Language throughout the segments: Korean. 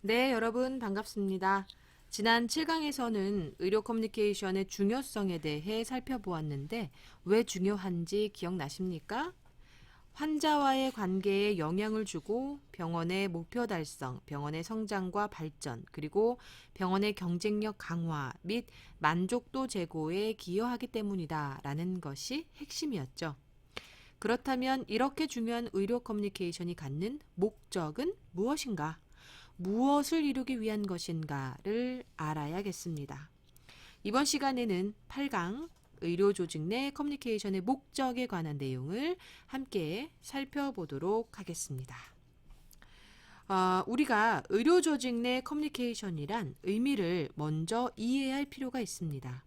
네, 여러분 반갑습니다. 지난 7강에서는 의료 커뮤니케이션의 중요성에 대해 살펴보았는데 왜 중요한지 기억나십니까? 환자와의 관계에 영향을 주고 병원의 목표 달성, 병원의 성장과 발전, 그리고 병원의 경쟁력 강화 및 만족도 제고에 기여하기 때문이다라는 것이 핵심이었죠. 그렇다면 이렇게 중요한 의료 커뮤니케이션이 갖는 목적은 무엇인가? 무엇을 이루기 위한 것인가를 알아야겠습니다. 이번 시간에는 8강 의료조직 내 커뮤니케이션의 목적에 관한 내용을 함께 살펴보도록 하겠습니다. 우리가 의료조직 내 커뮤니케이션이란 의미를 먼저 이해해야 할 필요가 있습니다.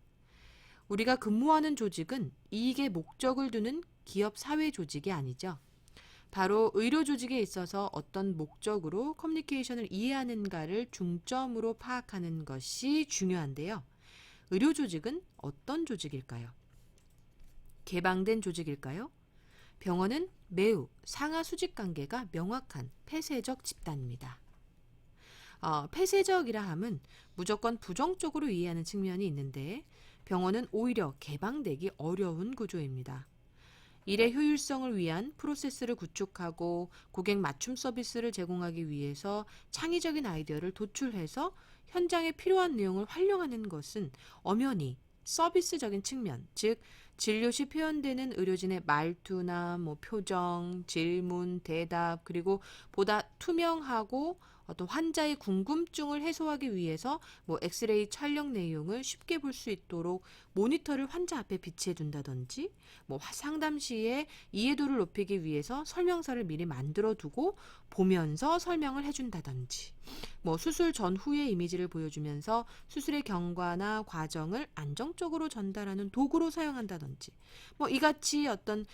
우리가 근무하는 조직은 이익의 목적을 두는 기업 사회 조직이 아니죠. 바로 의료 조직에 있어서 어떤 목적으로 커뮤니케이션을 이해하는가를 중점으로 파악하는 것이 중요한데요. 의료 조직은 어떤 조직일까요? 개방된 조직일까요? 병원은 매우 상하 수직 관계가 명확한 폐쇄적 집단입니다. 폐쇄적이라 함은 무조건 부정적으로 이해하는 측면이 있는데 병원은 오히려 개방되기 어려운 구조입니다. 일의 효율성을 위한 프로세스를 구축하고 고객 맞춤 서비스를 제공하기 위해서 창의적인 아이디어를 도출해서 현장에 필요한 내용을 활용하는 것은 엄연히 서비스적인 측면, 즉 진료 시 표현되는 의료진의 말투나 표정, 질문, 대답, 그리고 보다 투명하고 어떤 환자의 궁금증을 해소하기 위해서 엑스레이 촬영 내용을 쉽게 볼 수 있도록 모니터를 환자 앞에 비치해 둔다든지 상담 시에 이해도를 높이기 위해서 설명서를 미리 만들어 두고 보면서 설명을 해준다든지 수술 전후의 이미지를 보여주면서 수술의 경과나 과정을 안정적으로 전달하는 도구로 사용한다든지 이같이 어떤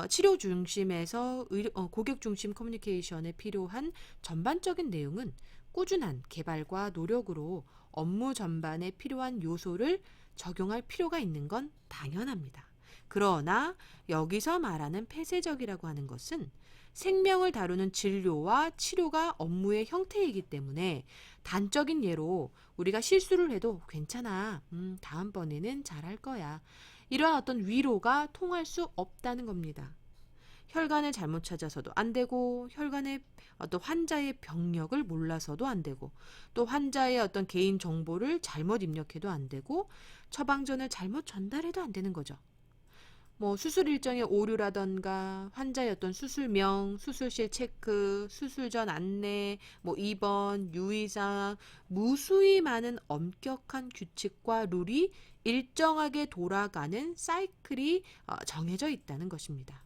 치료 중심에서 고객 중심 커뮤니케이션에 필요한 전반적인 내용은 꾸준한 개발과 노력으로 업무 전반에 필요한 요소를 적용할 필요가 있는 건 당연합니다. 그러나 여기서 말하는 폐쇄적이라고 하는 것은 생명을 다루는 진료와 치료가 업무의 형태이기 때문에 단적인 예로 우리가 실수를 해도 괜찮아. 다음번에는 잘할 거야. 이러한 어떤 위로가 통할 수 없다는 겁니다. 혈관을 잘못 찾아서도 안 되고 혈관의 어떤 환자의 병력을 몰라서도 안 되고 또 환자의 어떤 개인 정보를 잘못 입력해도 안 되고 처방전을 잘못 전달해도 안 되는 거죠. 수술 일정의 오류라던가 환자의 어떤 수술명, 수술실 체크, 수술 전 안내, 입원, 유의사항, 무수히 많은 엄격한 규칙과 룰이 일정하게 돌아가는 사이클이 정해져 있다는 것입니다.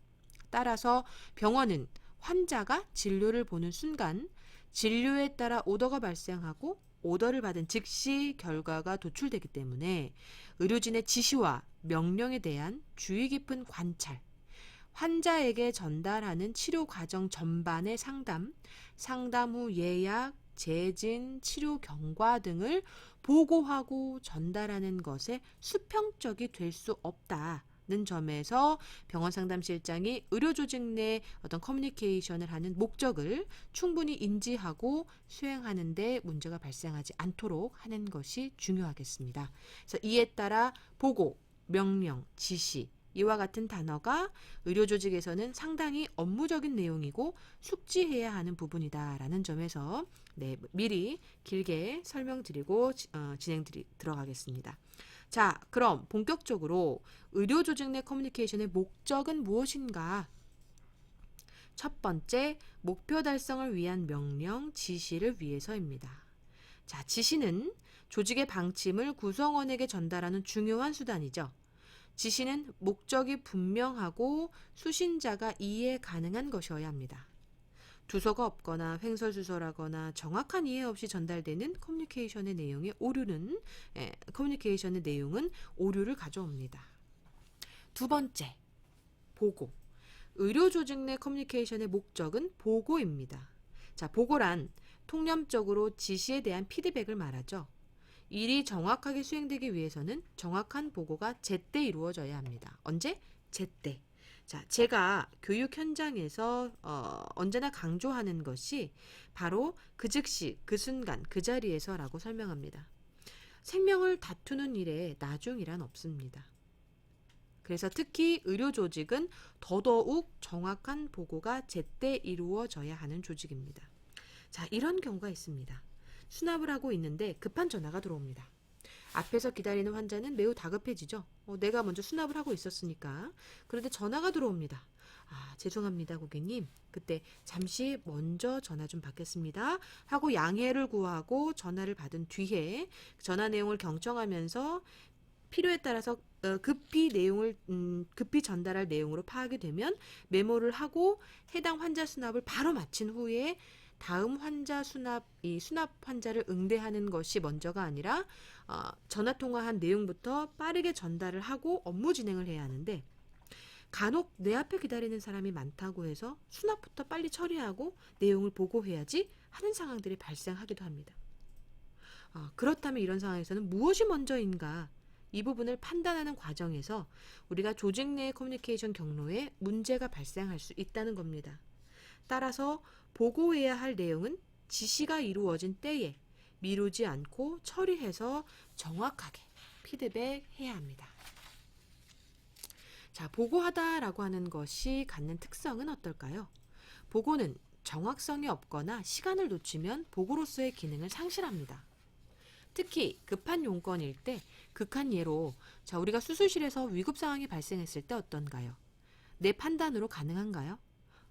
따라서 병원은 환자가 진료를 보는 순간 진료에 따라 오더가 발생하고 오더를 받은 즉시 결과가 도출되기 때문에 의료진의 지시와 명령에 대한 주의 깊은 관찰, 환자에게 전달하는 치료 과정 전반의 상담, 상담 후 예약, 재진, 치료 경과 등을 보고하고 전달하는 것에 수평적이 될 수 없다는 점에서 병원 상담실장이 의료조직 내 어떤 커뮤니케이션을 하는 목적을 충분히 인지하고 수행하는 데 문제가 발생하지 않도록 하는 것이 중요하겠습니다. 그래서 이에 따라 보고, 명령, 지시, 이와 같은 단어가 의료조직에서는 상당히 업무적인 내용이고 숙지해야 하는 부분이다라는 점에서 미리 길게 설명드리고 들어가겠습니다. 자, 그럼 본격적으로 의료조직 내 커뮤니케이션의 목적은 무엇인가? 첫 번째, 목표 달성을 위한 명령, 지시를 위해서입니다. 자, 지시는 조직의 방침을 구성원에게 전달하는 중요한 수단이죠. 지시는 목적이 분명하고 수신자가 이해 가능한 것이어야 합니다. 두서가 없거나 횡설수설하거나 정확한 이해 없이 전달되는 커뮤니케이션의 내용은 오류를 가져옵니다. 두 번째, 보고. 의료조직 내 커뮤니케이션의 목적은 보고입니다. 자, 보고란 통념적으로 지시에 대한 피드백을 말하죠. 일이 정확하게 수행되기 위해서는 정확한 보고가 제때 이루어져야 합니다. 언제? 제때. 자, 제가 교육 현장에서 언제나 강조하는 것이 바로 그 즉시, 그 순간, 그 자리에서라고 설명합니다. 생명을 다투는 일에 나중이란 없습니다. 그래서 특히 의료 조직은 더더욱 정확한 보고가 제때 이루어져야 하는 조직입니다. 자, 이런 경우가 있습니다. 수납을 하고 있는데 급한 전화가 들어옵니다. 앞에서 기다리는 환자는 매우 다급해지죠. 내가 먼저 수납을 하고 있었으니까. 그런데 전화가 들어옵니다. 아, 죄송합니다, 고객님. 그때 잠시 먼저 전화 좀 받겠습니다. 하고 양해를 구하고 전화를 받은 뒤에 전화 내용을 경청하면서 필요에 따라서 급히 전달할 내용으로 파악이 되면 메모를 하고 해당 환자 수납을 바로 마친 후에 다음 환자 이 수납 환자를 응대하는 것이 먼저가 아니라 전화 통화한 내용부터 빠르게 전달을 하고 업무 진행을 해야 하는데 간혹 내 앞에 기다리는 사람이 많다고 해서 수납부터 빨리 처리하고 내용을 보고해야지 하는 상황들이 발생하기도 합니다. 그렇다면 이런 상황에서는 무엇이 먼저인가? 이 부분을 판단하는 과정에서 우리가 조직 내 커뮤니케이션 경로에 문제가 발생할 수 있다는 겁니다. 따라서 보고해야 할 내용은 지시가 이루어진 때에 미루지 않고 처리해서 정확하게 피드백해야 합니다. 자, 보고하다라고 하는 것이 갖는 특성은 어떨까요? 보고는 정확성이 없거나 시간을 놓치면 보고로서의 기능을 상실합니다. 특히 급한 용건일 때 극한 예로 자, 우리가 수술실에서 위급 상황이 발생했을 때 어떤가요? 내 판단으로 가능한가요?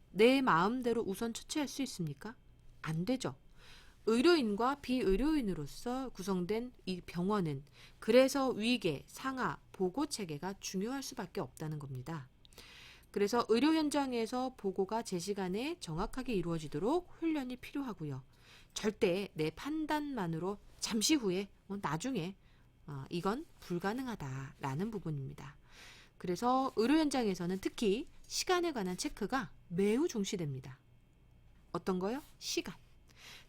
내 마음대로 우선 처치할 수 있습니까? 안 되죠. 의료인과 비의료인으로서 구성된 이 병원은 그래서 위계, 상하, 보고 체계가 중요할 수밖에 없다는 겁니다. 그래서 의료 현장에서 보고가 제 시간에 정확하게 이루어지도록 훈련이 필요하고요. 절대 내 판단만으로 잠시 후에 나중에 이건 불가능하다라는 부분입니다. 그래서 의료 현장에서는 특히 시간에 관한 체크가 매우 중시됩니다. 어떤 거요? 시간.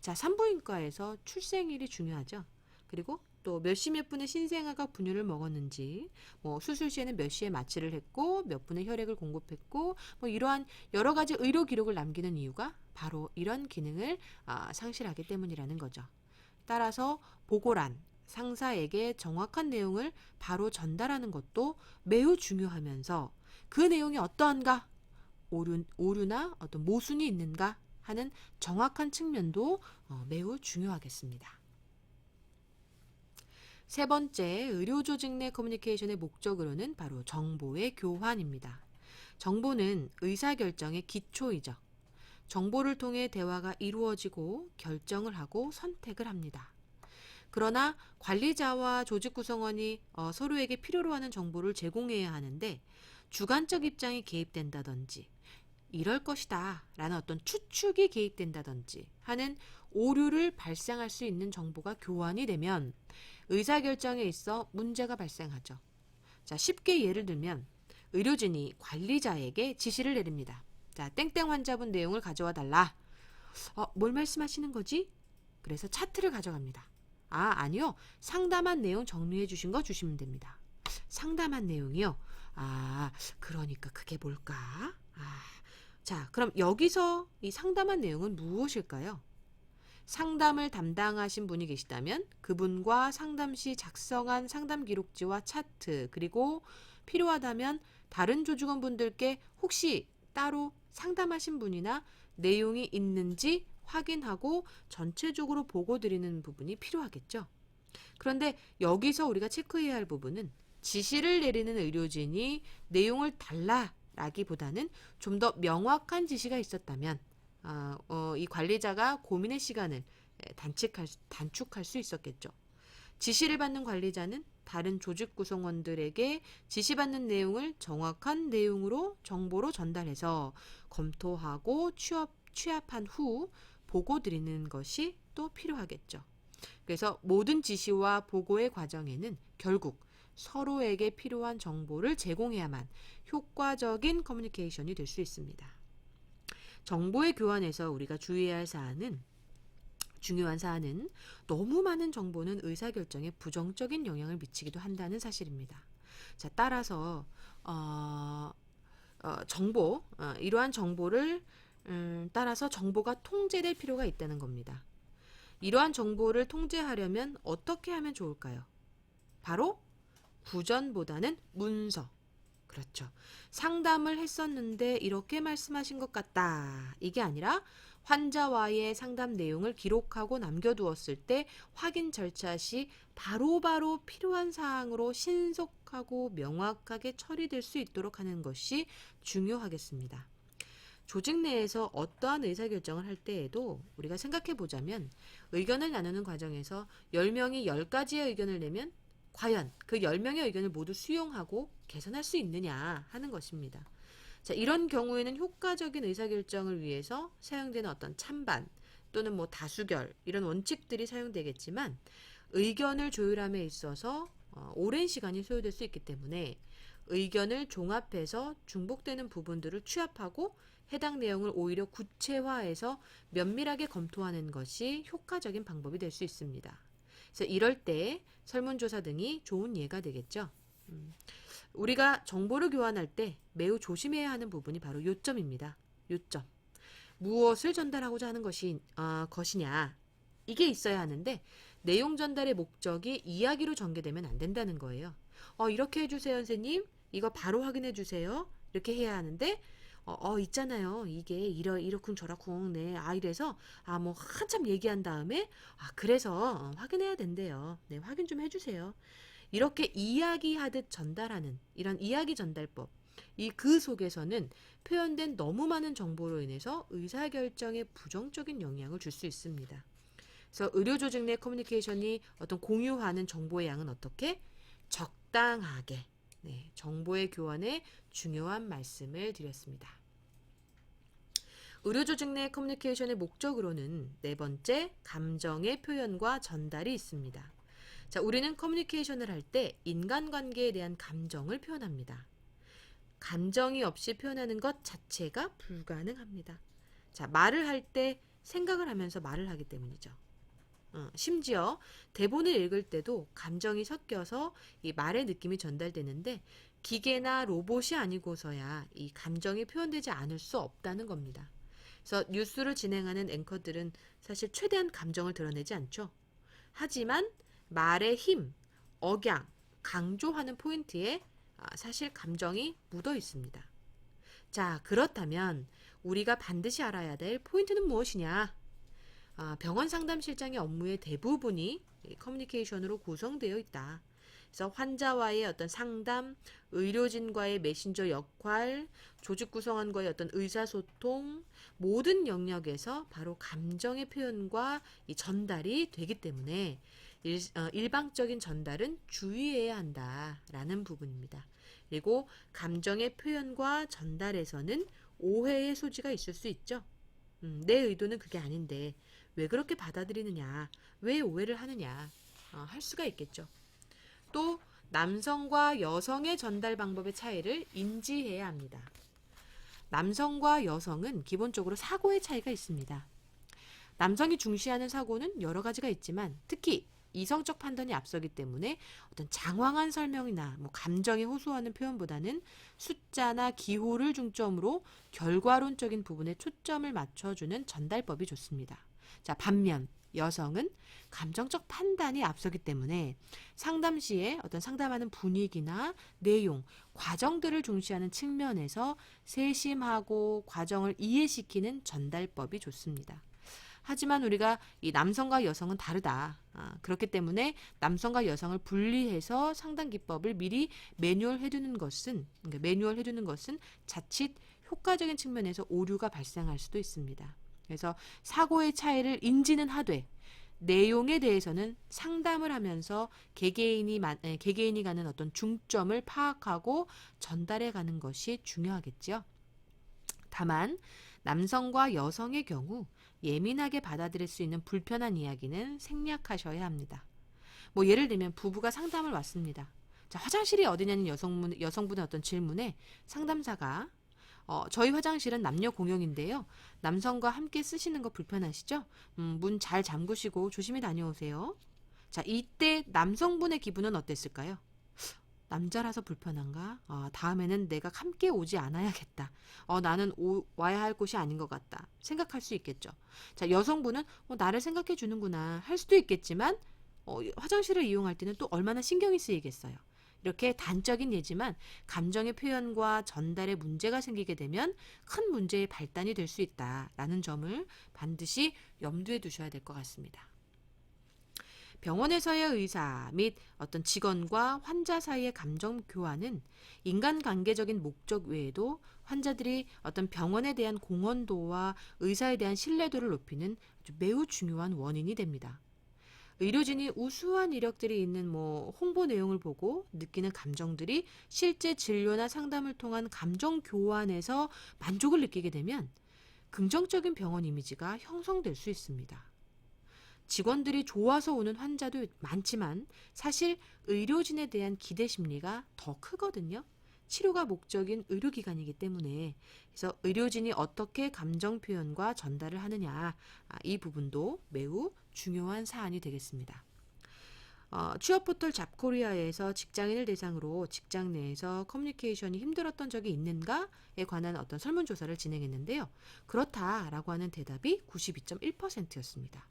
자, 산부인과에서 출생일이 중요하죠. 그리고 또 몇 시 몇 분에 신생아가 분유를 먹었는지, 수술 시에는 몇 시에 마취를 했고, 몇 분에 혈액을 공급했고, 이러한 여러 가지 의료 기록을 남기는 이유가 바로 이런 기능을 상실하기 때문이라는 거죠. 따라서 보고란, 상사에게 정확한 내용을 바로 전달하는 것도 매우 중요하면서 그 내용이 어떠한가, 오류나 어떤 모순이 있는가 하는 정확한 측면도 매우 중요하겠습니다. 세 번째, 의료 조직 내 커뮤니케이션의 목적으로는 바로 정보의 교환입니다. 정보는 의사결정의 기초이죠. 정보를 통해 대화가 이루어지고 결정을 하고 선택을 합니다. 그러나 관리자와 조직 구성원이 서로에게 필요로 하는 정보를 제공해야 하는데 주관적 입장이 개입된다든지 이럴 것이다 라는 어떤 추측이 개입된다든지 하는 오류를 발생할 수 있는 정보가 교환이 되면 의사결정에 있어 문제가 발생하죠. 자, 쉽게 예를 들면 의료진이 관리자에게 지시를 내립니다. 자, 땡땡 환자분 내용을 가져와 달라. 뭘 말씀하시는 거지? 그래서 차트를 가져갑니다. 아니요. 상담한 내용 정리해 주신 거 주시면 됩니다. 상담한 내용이요? 그러니까 그게 뭘까? 자, 그럼 여기서 이 상담한 내용은 무엇일까요? 상담을 담당하신 분이 계시다면 그분과 상담 시 작성한 상담 기록지와 차트, 그리고 필요하다면 다른 조직원분들께 혹시 따로 상담하신 분이나 내용이 있는지 확인하고 전체적으로 보고 드리는 부분이 필요하겠죠. 그런데 여기서 우리가 체크해야 할 부분은 지시를 내리는 의료진이 내용을 달라라기보다는 좀 더 명확한 지시가 있었다면 이 관리자가 고민의 시간을 단축할 수 있었겠죠. 지시를 받는 관리자는 다른 조직 구성원들에게 지시받는 내용을 정확한 내용으로 정보로 전달해서 검토하고 취합한 후 보고 드리는 것이 또 필요하겠죠. 그래서 모든 지시와 보고의 과정에는 결국 서로에게 필요한 정보를 제공해야만 효과적인 커뮤니케이션이 될 수 있습니다. 정보의 교환에서 우리가 주의해야 할 중요한 사안은 너무 많은 정보는 의사결정에 부정적인 영향을 미치기도 한다는 사실입니다. 자, 따라서 이러한 정보를 따라서 정보가 통제될 필요가 있다는 겁니다. 이러한 정보를 통제하려면 어떻게 하면 좋을까요? 바로 부전보다는 문서. 그렇죠. 상담을 했었는데 이렇게 말씀하신 것 같다. 이게 아니라 환자와의 상담 내용을 기록하고 남겨두었을 때 확인 절차 시 바로바로 필요한 사항으로 신속하고 명확하게 처리될 수 있도록 하는 것이 중요하겠습니다. 조직 내에서 어떠한 의사결정을 할 때에도 우리가 생각해 보자면 의견을 나누는 과정에서 10명이 10가지의 의견을 내면 과연 그 10명의 의견을 모두 수용하고 개선할 수 있느냐 하는 것입니다. 자, 이런 경우에는 효과적인 의사결정을 위해서 사용되는 어떤 찬반 또는 뭐 다수결 이런 원칙들이 사용되겠지만 의견을 조율함에 있어서 오랜 시간이 소요될 수 있기 때문에 의견을 종합해서 중복되는 부분들을 취합하고 해당 내용을 오히려 구체화해서 면밀하게 검토하는 것이 효과적인 방법이 될 수 있습니다. 그래서 이럴 때 설문조사 등이 좋은 예가 되겠죠. 우리가 정보를 교환할 때 매우 조심해야 하는 부분이 바로 요점입니다. 요점. 무엇을 전달하고자 하는 것이냐. 이게 있어야 하는데 내용 전달의 목적이 이야기로 전개되면 안 된다는 거예요. 이렇게 해주세요, 선생님. 이거 바로 확인해 주세요. 이렇게 해야 하는데 있잖아요. 이게 이러쿵 저러쿵, 네, 이래서, 뭐, 한참 얘기한 다음에, 그래서, 확인해야 된대요. 네, 확인 좀 해주세요. 이렇게 이야기하듯 전달하는, 이런 이야기 전달법. 그 속에서는 표현된 너무 많은 정보로 인해서 의사결정에 부정적인 영향을 줄 수 있습니다. 그래서 의료조직 내 커뮤니케이션이 어떤 공유하는 정보의 양은 어떻게? 적당하게. 네, 정보의 교환에 중요한 말씀을 드렸습니다. 의료조직 내 커뮤니케이션의 목적으로는 네 번째, 감정의 표현과 전달이 있습니다. 자, 우리는 커뮤니케이션을 할 때 인간관계에 대한 감정을 표현합니다. 감정이 없이 표현하는 것 자체가 불가능합니다. 자, 말을 할 때 생각을 하면서 말을 하기 때문이죠. 심지어 대본을 읽을 때도 감정이 섞여서 이 말의 느낌이 전달되는데 기계나 로봇이 아니고서야 이 감정이 표현되지 않을 수 없다는 겁니다. 그래서 뉴스를 진행하는 앵커들은 사실 최대한 감정을 드러내지 않죠. 하지만 말의 힘, 억양, 강조하는 포인트에 사실 감정이 묻어 있습니다. 자, 그렇다면 우리가 반드시 알아야 될 포인트는 무엇이냐? 병원 상담실장의 업무의 대부분이 커뮤니케이션으로 구성되어 있다. 그래서 환자와의 어떤 상담, 의료진과의 메신저 역할, 조직 구성원과의 어떤 의사소통, 모든 영역에서 바로 감정의 표현과 이 전달이 되기 때문에 일방적인 전달은 주의해야 한다라는 부분입니다. 그리고 감정의 표현과 전달에서는 오해의 소지가 있을 수 있죠. 내 의도는 그게 아닌데 왜 그렇게 받아들이느냐, 왜 오해를 하느냐 할 수가 있겠죠. 또 남성과 여성의 전달 방법의 차이를 인지해야 합니다. 남성과 여성은 기본적으로 사고의 차이가 있습니다. 남성이 중시하는 사고는 여러 가지가 있지만 특히 이성적 판단이 앞서기 때문에 어떤 장황한 설명이나 감정에 호소하는 표현보다는 숫자나 기호를 중점으로 결과론적인 부분에 초점을 맞춰주는 전달법이 좋습니다. 자, 반면 여성은 감정적 판단이 앞서기 때문에 상담 시에 어떤 상담하는 분위기나 내용, 과정들을 중시하는 측면에서 세심하고 과정을 이해시키는 전달법이 좋습니다. 하지만 우리가 이 남성과 여성은 다르다. 그렇기 때문에 남성과 여성을 분리해서 상담 기법을 미리 매뉴얼해 두는 것은 자칫 효과적인 측면에서 오류가 발생할 수도 있습니다. 그래서 사고의 차이를 인지는 하되 내용에 대해서는 상담을 하면서 개개인이 가는 어떤 중점을 파악하고 전달해 가는 것이 중요하겠죠. 다만 남성과 여성의 경우 예민하게 받아들일 수 있는 불편한 이야기는 생략하셔야 합니다. 예를 들면 부부가 상담을 왔습니다. 자, 화장실이 어디냐는 여성분의 어떤 질문에 상담사가 저희 화장실은 남녀 공용인데요. 남성과 함께 쓰시는 거 불편하시죠? 문 잘 잠그시고 조심히 다녀오세요. 자, 이때 남성분의 기분은 어땠을까요? 남자라서 불편한가? 다음에는 내가 함께 오지 않아야겠다. 나는 와야 할 곳이 아닌 것 같다. 생각할 수 있겠죠. 자, 여성분은 나를 생각해 주는구나 할 수도 있겠지만 화장실을 이용할 때는 또 얼마나 신경이 쓰이겠어요. 이렇게 단적인 예지만 감정의 표현과 전달에 문제가 생기게 되면 큰 문제의 발단이 될 수 있다라는 점을 반드시 염두에 두셔야 될 것 같습니다. 병원에서의 의사 및 어떤 직원과 환자 사이의 감정 교환은 인간관계적인 목적 외에도 환자들이 어떤 병원에 대한 공헌도와 의사에 대한 신뢰도를 높이는 아주 매우 중요한 원인이 됩니다. 의료진이 우수한 이력들이 있는 홍보 내용을 보고 느끼는 감정들이 실제 진료나 상담을 통한 감정 교환에서 만족을 느끼게 되면 긍정적인 병원 이미지가 형성될 수 있습니다. 직원들이 좋아서 오는 환자도 많지만 사실 의료진에 대한 기대 심리가 더 크거든요. 치료가 목적인 의료기관이기 때문에. 그래서 의료진이 어떻게 감정 표현과 전달을 하느냐, 이 부분도 매우 중요한 사안이 되겠습니다. 취업 포털 잡코리아에서 직장인을 대상으로 직장 내에서 커뮤니케이션이 힘들었던 적이 있는가에 관한 어떤 설문조사를 진행했는데요. 그렇다라고 하는 대답이 92.1%였습니다.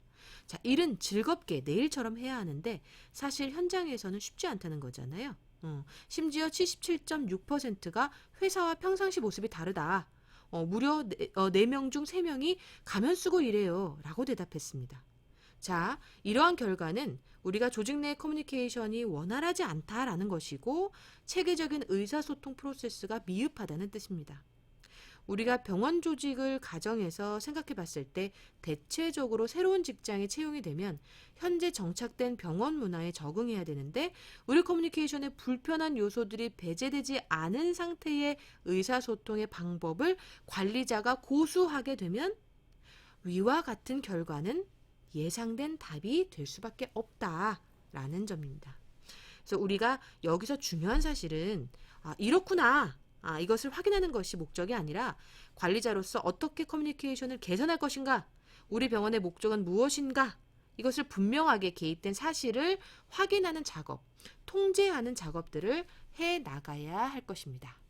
자, 일은 즐겁게 내일처럼 해야 하는데 사실 현장에서는 쉽지 않다는 거잖아요. 심지어 77.6%가 회사와 평상시 모습이 다르다. 무려 4명 중 3명이 가면 쓰고 일해요. 라고 대답했습니다. 자, 이러한 결과는 우리가 조직 내 커뮤니케이션이 원활하지 않다라는 것이고 체계적인 의사소통 프로세스가 미흡하다는 뜻입니다. 우리가 병원 조직을 가정해서 생각해 봤을 때 대체적으로 새로운 직장에 채용이 되면 현재 정착된 병원 문화에 적응해야 되는데 의료 커뮤니케이션에 불편한 요소들이 배제되지 않은 상태의 의사소통의 방법을 관리자가 고수하게 되면 위와 같은 결과는 예상된 답이 될 수밖에 없다라는 점입니다. 그래서 우리가 여기서 중요한 사실은 이렇구나. 이것을 확인하는 것이 목적이 아니라 관리자로서 어떻게 커뮤니케이션을 개선할 것인가? 우리 병원의 목적은 무엇인가? 이것을 분명하게 개입된 사실을 확인하는 작업, 통제하는 작업들을 해 나가야 할 것입니다.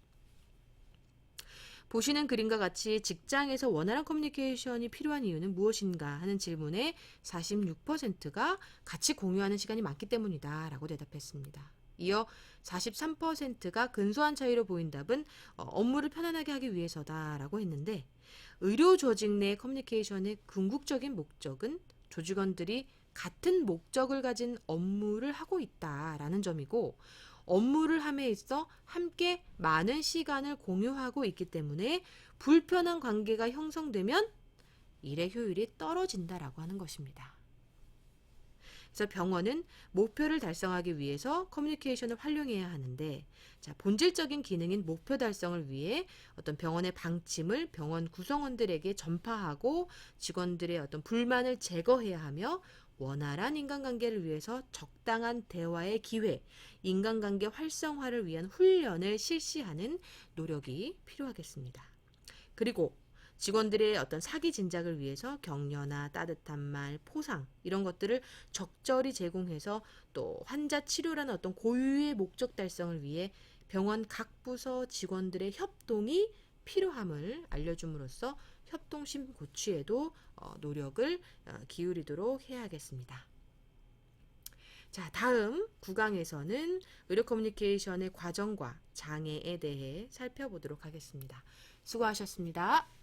보시는 그림과 같이 직장에서 원활한 커뮤니케이션이 필요한 이유는 무엇인가 하는 질문에 46%가 같이 공유하는 시간이 많기 때문이다 라고 대답했습니다. 이어 43%가 근소한 차이로 보인 답은 업무를 편안하게 하기 위해서다 라고 했는데 의료 조직 내 커뮤니케이션의 궁극적인 목적은 조직원들이 같은 목적을 가진 업무를 하고 있다라는 점이고 업무를 함에 있어 함께 많은 시간을 공유하고 있기 때문에 불편한 관계가 형성되면 일의 효율이 떨어진다라고 하는 것입니다. 그래서 병원은 목표를 달성하기 위해서 커뮤니케이션을 활용해야 하는데 본질적인 기능인 목표 달성을 위해 어떤 병원의 방침을 병원 구성원들에게 전파하고 직원들의 어떤 불만을 제거해야 하며 원활한 인간관계를 위해서 적당한 대화의 기회, 인간관계 활성화를 위한 훈련을 실시하는 노력이 필요하겠습니다. 그리고 직원들의 어떤 사기 진작을 위해서 격려나 따뜻한 말, 포상 이런 것들을 적절히 제공해서 또 환자 치료라는 어떤 고유의 목적 달성을 위해 병원 각 부서 직원들의 협동이 필요함을 알려줌으로써 협동심 고취에도 노력을 기울이도록 해야겠습니다. 자, 다음 9강에서는 의료 커뮤니케이션의 과정과 장애에 대해 살펴보도록 하겠습니다. 수고하셨습니다.